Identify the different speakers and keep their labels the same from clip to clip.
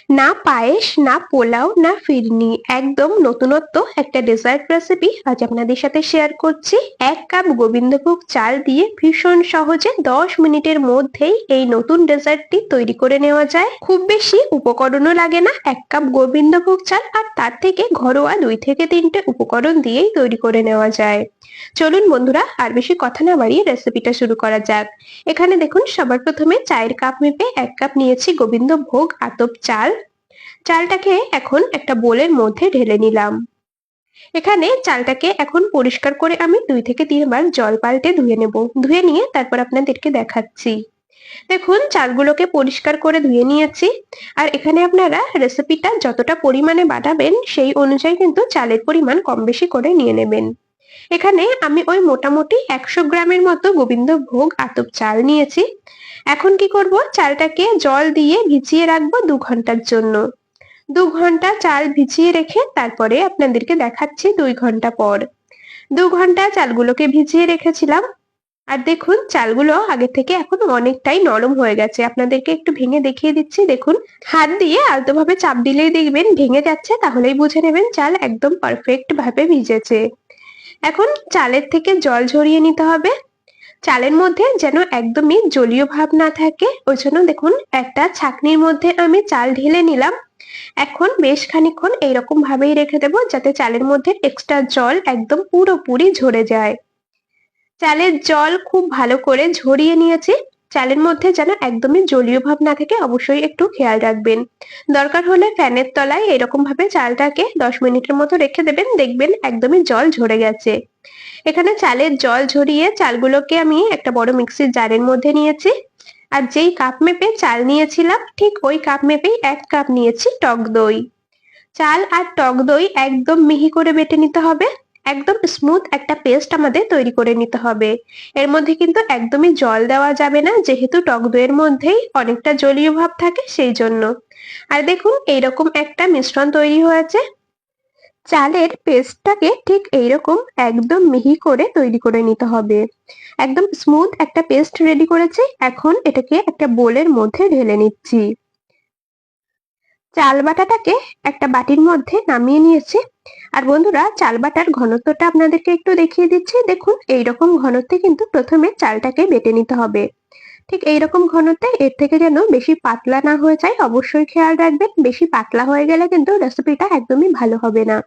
Speaker 1: না পায়েস, না পোলাও, না ফিরনি, একদম নতুনত্ব একটা ডেজার্ট রেসিপি আজ আপনাদের সাথে শেয়ার করছি। 1 কাপ গোবিন্দভোগ চাল দিয়ে ভীষণ সহজে 10 মিনিটের মধ্যেই এই নতুন ডেজার্টটি তৈরি করে নেওয়া যায়। খুব বেশি উপকরণও লাগে না, 1 কাপ গোবিন্দভোগ চাল আর তার থেকে ঘরোয়া 2 থেকে 3টে উপকরণ দিয়েই তৈরি করে নেওয়া যায়। চলুন বন্ধুরা, আর বেশি কথা না বাড়িয়ে রেসিপিটা শুরু করা যাক। এখানে দেখুন, সবার প্রথমে চায়ের কাপ মেপে 1 কাপ নিয়েছি গোবিন্দভোগ আতপ চাল। চালটাকে এখন একটা বোলের মধ্যে ঢেলে নিলাম। এখানে চালটাকে এখন পরিষ্কার করে আমি 2 থেকে 3 বার জল পাল্টে ধুয়ে নেব। ধুয়ে নিয়ে তারপর আপনাদেরকে দেখাচ্ছি। দেখুন, চালগুলোকে পরিষ্কার করে ধুয়ে নিয়েছি। আর এখানে আপনারা রেসিপিটা যতটা পরিমাণে বানাবেন সেই অনুযায়ী কিন্তু চালের পরিমাণ কম বেশি করে নিয়ে নেবেন। এখানে আমি ওই মোটামুটি 100 গ্রামের মতো গোবিন্দভোগ আতপ চাল নিয়েছি। এখন কি করব, চালটাকে জল দিয়ে ভিজিয়ে রাখবো 2 ঘন্টার জন্য। 2 ঘন্টা চাল ভিজিয়ে রেখে তারপরে আপনাদেরকে দেখাচ্ছি 2 ঘন্টা পর। 2 ঘন্টা চালগুলোকে ভিজিয়ে রেখেছিলাম। আর দেখুন, চালগুলো আগে থেকে এখন অনেকটাই নরম হয়ে গেছে। আপনাদেরকে একটু ভেঙে দেখিয়ে দিচ্ছি। দেখুন, হাত দিয়ে আলতোভাবে চাপ দিলেই দেখবেন ভেঙে যাচ্ছে, তাহলেই বুঝে নেবেন চাল একদম পারফেক্ট ভাবে ভিজেছে। এখন চালের থেকে জল ঝরিয়ে নিতে হবে। চালের মধ্যে যেন একদমই জলীয় ভাব না থাকে, ওই জন্য দেখুন একটা ছাঁকনির মধ্যে আমি চাল ঢেলে নিলাম। এখন বেশ খানিকক্ষণ এইরকম ভাবেই রেখে দেবো, যাতে চালের মধ্যে এক্সট্রা জল একদম পুরোপুরি ঝরে যায়। চালের জল খুব ভালো করে ঝরিয়ে নিয়েছি। চালের মধ্যে যেন একদমই জলীয় ভাব না থাকে, অবশ্যই একটু খেয়াল রাখবেন। দরকার হলে ফ্যানের তলায় এরকম ভাবে চালটাকে 10 মিনিটের মতো রেখে দেবেন, দেখবেন একদমই জল ঝরে গেছে। এখানে চালের জল ঝরিয়ে চালগুলোকে আমি একটা বড় মিক্সির জারের মধ্যে নিয়েছি। আর যেই কাপ মেপে চাল নিয়েছিলাম, ঠিক ওই কাপ মেপেই 1 কাপ নিয়েছি টক দই। চাল আর টক দই একদম মিহি করে বেটে নিতে হবে। একদম স্মুথ একটা পেস্ট আমাদের তৈরি করে নিতে হবে। এর মধ্যে কিন্তু একদমই জল দেওয়া যাবে না, যেহেতু টক দইয়ের মধ্যেই অনেকটা জলীয় ভাব থাকে সেই জন্য। আর দেখুন, এইরকম একটা মিশ্রণ তৈরি হয়েছে। চালের পেস্টটাকে ঠিক এইরকম একদম মিহি করে তৈরি করে নিতে হবে। একদম স্মুথ একটা পেস্ট রেডি করেছি। এখন এটাকে একটা বোলের মধ্যে ঢেলে নিচ্ছি। চাল বাটাটাকে একটা বাটির মধ্যে নামিয়ে নিয়েছি। আর বন্ধুরা, চাল বাটার ঘনত্বটা আপনাদেরকে একটু দেখিয়ে দিচ্ছি। দেখুন, এইরকম ঘনত্বে কিন্তু প্রথমে চালটাকে বেটে নিতে হবে। ঠিক এইরকম ঘনত্বে, এর থেকে যেন বেশি পাতলা না হয়ে যায়, অবশ্যই খেয়াল রাখবেন। বেশি পাতলা হয়ে গেলে কিন্তু রেসিপিটা একদমই ভালো হবে না।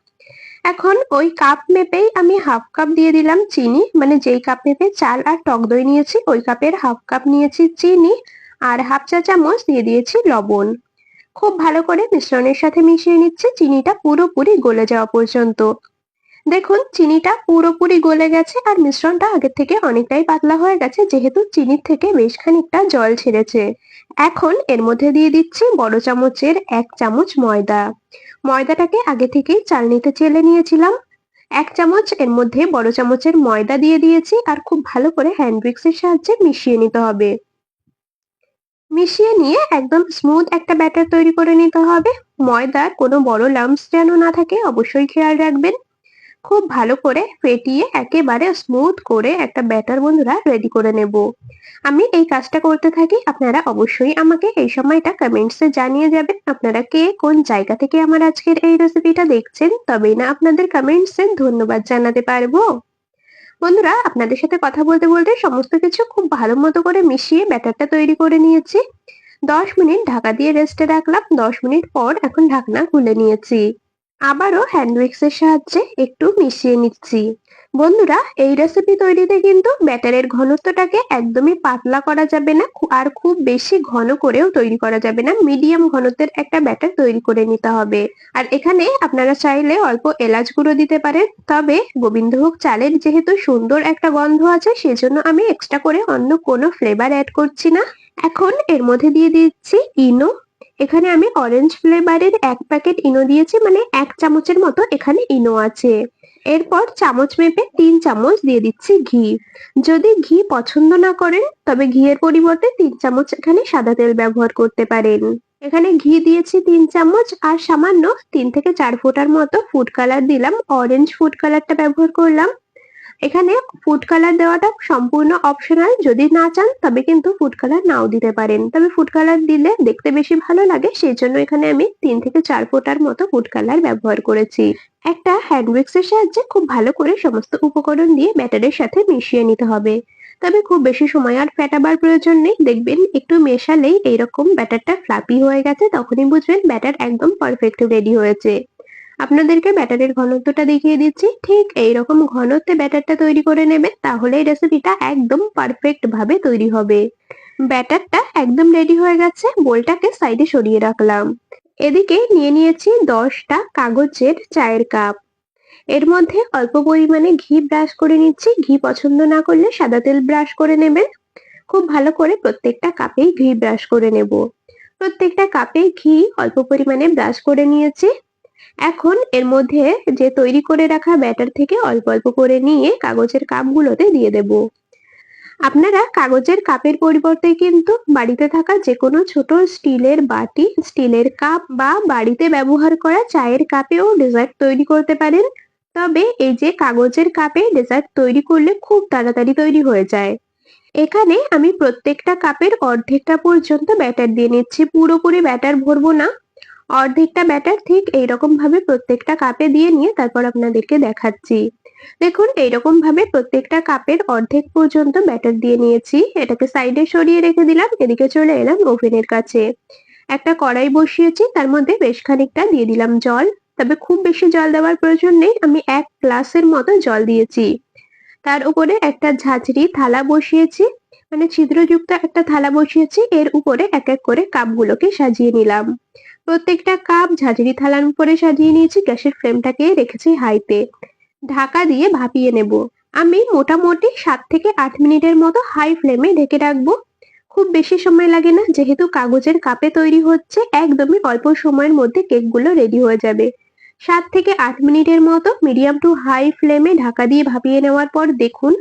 Speaker 1: এখন ওই কাপ মেপেই আমি 1/2 কাপ দিয়ে দিলাম চিনি, মানে যেই কাপ মেপে চাল আর টক দই নিয়েছি ওই কাপের 1/2 কাপ নিয়েছি চিনি। আর 1/2 চা চামচ দিয়ে দিয়েছি লবণ। খুব ভালো করে মিশ্রণের সাথে মিশিয়ে নিচ্ছে, চিনিটা পুরোপুরি গলে যাওয়া পর্যন্ত। দেখুন, চিনিটা পুরোপুরি গলে গেছে আর মিশ্রণটা আগের থেকে অনেকটাই পাতলা হয়ে গেছে, যেহেতু চিনির থেকে বেশ খানিকটা জল ছেড়েছে। এখন এর মধ্যে দিয়ে দিচ্ছি বড় চামচের 1 চামচ ময়দা। ময়দাটাকে আগে থেকেই চালনিতে চেলে নিয়েছিলাম। 1 চামচ এর মধ্যে বড় চামচের ময়দা দিয়ে দিয়েছি আর খুব ভালো করে হ্যান্ড উইক্সের সাহায্যে মিশিয়ে নিতে হবে। মিশিয়ে নিয়ে একদম স্মুথ একটা ব্যাটার তৈরি করে নিতে হবে। ময়দার কোনো বড় লাম্পস যেন না থাকে, অবশ্যই খেয়াল রাখবেন। খুব ভালো করে ফেটিয়ে একেবারে স্মুথ করে একটা ব্যাটার বন্ধুরা রেডি করে নেব। আমি এই কাজটা করতে থাকি, আপনারা অবশ্যই আমাকে এই সময়টা কমেন্টসে জানিয়ে যাবেন আপনারা কে কোন জায়গা থেকে আমার আজকের এই রেসিপিটা দেখছেন, তবেই না আপনাদের কমেন্টসে ধন্যবাদ জানাতে পারবো। বন্ধুরা, আপনাদের সাথে কথা বলতে বলতে সমস্ত কিছু খুব ভালো মতো করে মিশিয়ে ব্যাটারটা তৈরি করে নিয়েছি। 10 মিনিট ঢাকা দিয়ে রেস্টে রাখলাম। 10 মিনিট পর এখন ঢাকনা খুলে নিয়েছি। আবারও হ্যান্ড উইক্সের সাহায্যে একটু মিশিয়ে নিচ্ছি। বন্ধুরা, এই রেসিপি তৈরিতে কিন্তু ব্যাটারের ঘনত্বটাকে একদমই পাতলা করা যাবে না, আর খুব বেশি ঘন করেও তৈরি করা যাবে না। মিডিয়াম ঘনত্বের একটা ব্যাটার তৈরি করে নিতে হবে। আর এখানে আপনারা চাইলে অল্প এলাচ গুঁড়ো দিতে পারেন, তবে গোবিন্দভোগ চালের যেহেতু সুন্দর একটা গন্ধ আছে, সেজন্য আমি এক্সট্রা করে অন্য কোনো ফ্লেভার অ্যাড করছি না। এখন এর মধ্যে দিয়ে দিচ্ছি ইনো। এখানে আমি অরেঞ্জ ফ্লেভারের 1 প্যাকেট ইনো দিয়েছি, মানে 1 চামচের মতো এখানে ইনো আছে। এরপর চামচ মেপে 3 চামচ দিয়ে দিচ্ছি ঘি। যদি ঘি পছন্দ না করেন, তবে ঘিয়ের পরিবর্তে 3 চামচ এখানে সাদা তেল ব্যবহার করতে পারেন। এখানে ঘি দিয়েছি 3 চামচ আর সামান্য 3 থেকে 4 ফোঁটার মতো ফুড কালার দিলাম। অরেঞ্জ ফুড কালারটা ব্যবহার করলাম। এখানে ফুড কালার দেওয়াটা সম্পূর্ণ অপশনাল, যদি না চান তবে কিন্তু ফুড কালার নাও দিতে পারেন, তবে ফুড কালার দিলে দেখতে বেশি ভালো লাগে, সেই জন্য এখানে আমি 3 থেকে 4 ফোঁটার মতো ফুড কালার ব্যবহার করেছি। একটা হ্যান্ড উইক্সের সাহায্যে খুব ভালো করে সমস্ত উপকরণ দিয়ে ব্যাটারের সাথে মিশিয়ে নিতে হবে। তবে খুব বেশি সময় আর ফেটাবার প্রয়োজন নেই, দেখবেন একটু মেশালেই এইরকম ব্যাটারটা ফ্লাপি হয়ে গেছে, তখনই বুঝবেন ব্যাটার একদম পারফেক্ট রেডি হয়েছে। আপনাদেরকে ব্যাটারের ঘনত্বটা দেখিয়ে দিচ্ছি, ঠিক এইরকম ঘনত্বে ব্যাটারটা তৈরি করে নেবেন, তাহলে এই রেসিপিটা একদম পারফেক্ট ভাবে তৈরি হবে। ব্যাটারটা একদম রেডি হয়ে গেছে, বোলটাকে সাইডে সরিয়ে রাখলাম। এদিকে নিয়ে নিয়েছি 10টা কাগজের চায়ের কাপ। এর মধ্যে অল্প পরিমাণে ঘি ব্রাশ করে নিচ্ছি, ঘি পছন্দ না করলে সাদা তেল ব্রাশ করে নেবেন। খুব ভালো করে প্রত্যেকটা কাপেই ঘি ব্রাশ করে নেব। প্রত্যেকটা কাপে ঘি অল্প পরিমাণে ব্রাশ করে নিয়েছি। এখন এর মধ্যে যে তৈরি করে রাখা ব্যাটার থেকে অল্প অল্প করে নিয়ে কাগজের কাপগুলোতে দিয়ে দেব। আপনারা কাগজের কাপের পরিবর্তে কিন্তু বাড়িতে থাকা যে কোনো ছোট স্টিলের বাটি, স্টিলের কাপ বা বাড়িতে ব্যবহার করা চায়ের কাপেও ডেজার্ট তৈরি করতে পারেন। তবে এই যে কাগজের কাপে ডেজার্ট তৈরি করলে খুব তাড়াতাড়ি তৈরি হয়ে যায়। এখানে আমি প্রত্যেকটা কাপের অর্ধেকটা পর্যন্ত ব্যাটার দিয়ে নিচ্ছি, পুরোপুরি ব্যাটার ভরবো না। অর্ধেকটা ব্যাটার ঠিক এইরকম ভাবে প্রত্যেকটা কাপে দিয়ে নিয়ে তারপর আপনাদেরকে দেখাচ্ছি। দেখুন এইরকম ভাবে প্রত্যেকটা কাপের অর্ধেক পর্যন্ত ব্যাটার দিয়ে নিয়েছি, এটাকে সাইডে সরিয়ে রেখে দিলাম। এদিকে চলে এলাম ওভেনের কাছে। একটা কড়াই বসিয়েছি, তার মধ্যে বেশ খানিকটা দিয়ে দিলাম জল, তবে খুব বেশি জল দেওয়ার প্রয়োজন নেই, আমি 1 গ্লাসের মতো জল দিয়েছি। তার উপরে একটা ঝাঁঝরি থালা বসিয়েছি, মানে ছিদ্রযুক্ত একটা থালা বসিয়েছি, এর উপরে এক এক করে কাপগুলোকে সাজিয়ে নিলাম। প্রত্যেকটা কাপ ঝাঁঝরি থালার উপরে সাজিয়ে নিয়েছি, গ্যাসের ফ্লেমটাকে রেখেছি হাইতে। ঢাকা দিয়ে ভাপিয়ে নেব। আমি মোটামুটি 7 থেকে 8 মিনিটের মতো হাই ফ্লেমে ঢেকে রাখবো। খুব বেশি সময় লাগে না, যেহেতু কাগজের কাপে তৈরি হচ্ছে, একদমই অল্প সময়ের মধ্যে কেকগুলো রেডি হয়ে যাবে। 7 থেকে 8 মিনিটের মতো মিডিয়াম টু হাই ফ্লেমে ঢাকা দিয়ে ভাপিয়ে নেওয়ার পর দেখুন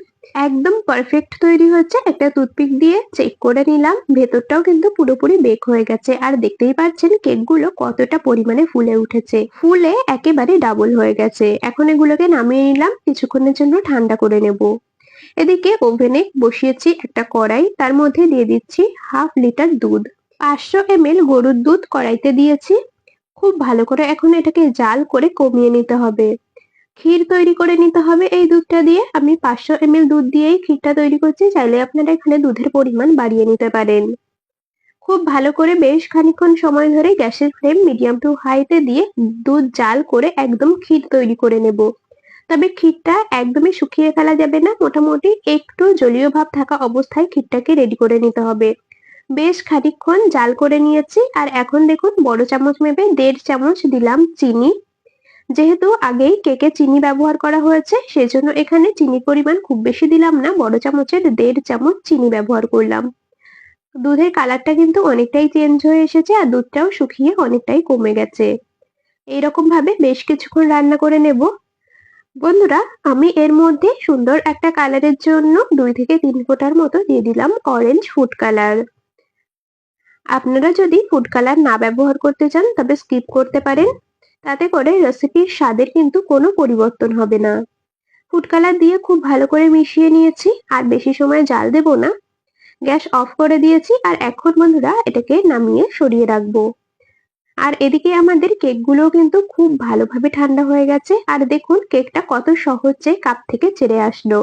Speaker 1: একদম পারফেক্ট তৈরি হচ্ছে। একটা টুথপিক দিয়ে চেক করে নিলাম, ভেতরটাও কিন্তু পুরোপুরি বেক হয়ে গেছে, আর দেখতেই পাচ্ছেন কেকগুলো কতটা পরিমাণে ফুলে উঠেছে, ফুলে একেবারে ডাবল হয়ে গেছে। এখন এগুলোকে নামিয়ে নিলাম, কিছুক্ষণের জন্য ঠান্ডা করে নেব। এদিকে ওভেনে বসিয়েছি একটা কড়াই, তার মধ্যে দিয়ে দিচ্ছি 1/2 লিটার দুধ। 500 ml গরুর দুধ কড়াইতে দিয়েছি। খুব ভালো করে এখন এটাকে জাল করে কমিয়ে নিতে হবে। ক্ষীর তৈরি করে নিতে হবে এই দুধটা দিয়ে। আমি 500 ml দুধ দিয়েই ক্ষীরটা তৈরি করছি, চাইলে আপনারা এখানে দুধের পরিমাণ বাড়িয়ে নিতে পারেন। খুব ভালো করে বেশ খানিকক্ষণ সময় ধরে গ্যাসের ফ্লেম মিডিয়াম টু হাইতে দিয়ে দুধ জাল করে একদম ক্ষীর তৈরি করে নেব। তবে ক্ষীরটা একদমই শুকিয়ে ফেলা যাবে না, মোটামুটি একটু জলীয় ভাব থাকা অবস্থায় ক্ষীরটাকে রেডি করে নিতে হবে। বেশ খানিকক্ষণ জাল করে নিয়েছি, আর এখন দেখুন বড় চামচ মেপে 1.5 চামচ দিলাম চিনি। যেহেতু আগেই কেকে চিনি ব্যবহার করা হয়েছে, সেজন্য এখানে চিনির পরিমাণ খুব বেশি দিলাম না, বড় চামচের 1.5 চামচ চিনি ব্যবহার করলাম। দুধের কালারটা কিন্তু অনেকটাই চেঞ্জ হয়ে এসেছে, আর দুধটাও শুকিয়ে অনেকটাই কমে গেছে। এইরকম ভাবে বেশ কিছুক্ষণ রান্না করে নেব। বন্ধুরা, আমি এর মধ্যে সুন্দর একটা কালারের জন্য 2 থেকে 3 ফোঁটার মতো দিয়ে দিলাম অরেঞ্জ ফুড কালার। আপনারা যদি ফুড কালার না ব্যবহার করতে চান তবে স্কিপ করতে পারেন, তাতে করে রেসিপির স্বাদের কিন্তু কোনো পরিবর্তন হবে না। ফুড কালার দিয়ে খুব ভালো করে মিশিয়ে নিয়েছি, আর বেশি সময় জাল দেব না। গ্যাস অফ করে দিয়েছি, আর এখন বন্ধুরা এটাকে নামিয়ে সরিয়ে রাখবো। আর এদিকে আমাদের কেকগুলো কিন্তু খুব ভালোভাবে ঠান্ডা হয়ে গেছে, আর দেখুন কেকটা কত সহজে কাপ থেকে ছেড়ে আসলো।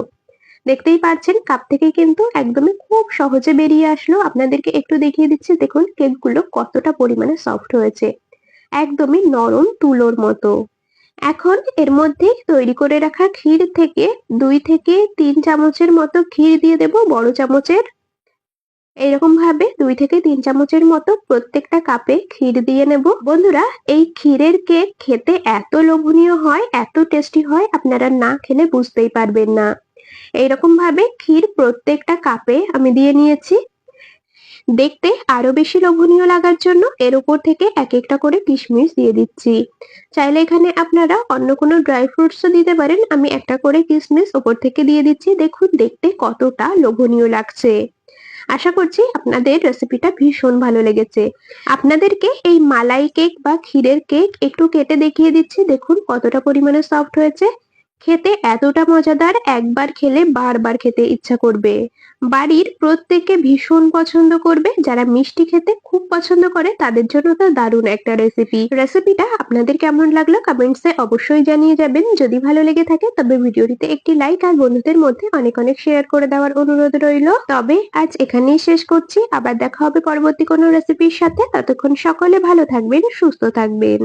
Speaker 1: দেখতেই পাচ্ছেন কাপ থেকে কিন্তু একদমই খুব সহজে বেরিয়ে আসলো। আপনাদেরকে একটু দেখিয়ে দিচ্ছি, দেখুন কেকগুলো কতটা পরিমাণে সফট হয়েছে, একদমই নরম তুলোর মতো। এখন এর মধ্যে তৈরি করে রাখা ক্ষীর থেকে 2 থেকে 3 চামচের মতো ক্ষীর দিয়ে দেব, বড় চামচের। এরকম ভাবে 2 থেকে 3 চামচের মতো প্রত্যেকটা কাপে ক্ষীর দিয়ে নেব। বন্ধুরা, এই ক্ষীরের কেক খেতে এত লোভনীয় হয়, এত টেস্টি হয়, আপনারা না খেলে বুঝতেই পারবেন না। এইরকম ভাবে ক্ষীর প্রত্যেকটা কাপে আমি দিয়ে নিয়েছি। দেখতে আরো বেশি লোভনীয় লাগার জন্য এর উপর থেকে এক একটা করে কিশমিশ দিয়ে দিচ্ছি। চাইলে এখানে আপনারা অন্য কোনো ড্রাই ফ্রুটসও দিতে পারেন, আমি একটা করে কিশমিশ উপর থেকে দিয়ে দিচ্ছি। দেখুন দেখতে কতটা লোভনীয় লাগছে। আশা করছি আপনাদের রেসিপিটা ভীষণ ভালো লেগেছে। আপনাদেরকে এই মালাই কেক বা ক্ষীরের কেক একটু কেটে দেখিয়ে দিচ্ছি, দেখুন কতটা পরিমাণে সফট হয়েছে। খেতে এতটা মজাদার, একবার খেলে বারবার খেতে ইচ্ছা করবে। বাড়ির প্রত্যেকে ভীষণ পছন্দ করবে। যারা মিষ্টি খেতে খুব পছন্দ করে তাদের জন্য তো দারুণ একটা রেসিপিটা আপনাদের কেমন লাগলো কমেন্টসে অবশ্যই জানিয়ে যাবেন। যদি ভালো লেগে থাকে তবে ভিডিওটিতে একটি লাইক আর বন্ধুদের মধ্যে অনেক অনেক শেয়ার করে দেওয়ার অনুরোধ রইল। তবে আজ এখানেই শেষ করছি, আবার দেখা হবে পরবর্তী কোনো রেসিপির সাথে। ততক্ষণ সকলে ভালো থাকবেন, সুস্থ থাকবেন।